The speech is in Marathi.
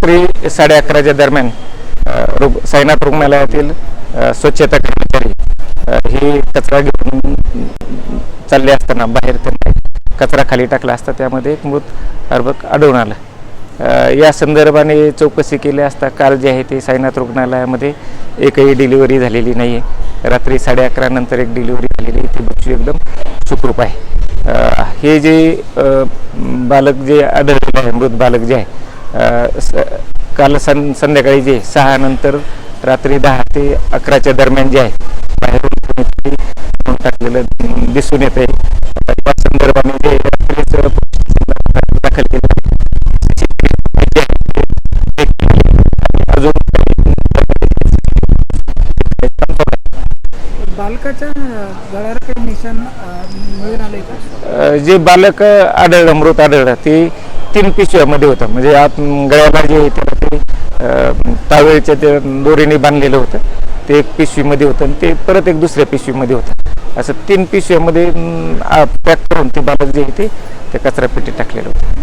रात्री 11:30च्या दरम्यान साईनाथ रुग्णालयातील स्वच्छता कर्मचारी हे कचरा घेऊन चालले असताना बाहेर त्यांना कचरा खाली टाकला असता त्यामध्ये एक मृत अर्भक आढळून आलं। या संदर्भाने चौकशी केली असता काल जे आहे ते साईनाथ रुग्णालयामध्ये एकही डिलिव्हरी झालेली नाही आहे। रात्री 11:30 नंतर एक डिलिव्हरी झालेली ती बच्चू एकदम सुखरूप आहे। हे जे बालक जे आढळलेलं आहे मृत बालक जे आहे काल संध्याकाळी जे 6 नंतर रात्री 10 ते 11च्या दरम्यान जे आहे बाहेरून कोणीतरी टाकलेलं दिसून येत आहे। या संदर्भाने जे दाखल केलं अजून बालकाच्या गळ्याला काही निशाण मिळून आले का? जे बालक आढळलं मृत आढळलं ते 3 पिशव्यामध्ये होतं, म्हणजे आत गळ्याला जे आहे त्याला ते टावेलच्या ते दोरीने बांधलेलं होतं ते एक पिशवीमध्ये होतं आणि ते परत एक दुसऱ्या पिशवीमध्ये होतं। असं 3 पिशव्यामध्ये पॅक करून ते बालक जे आहे ते कचरापेटीत टाकलेलं होतं।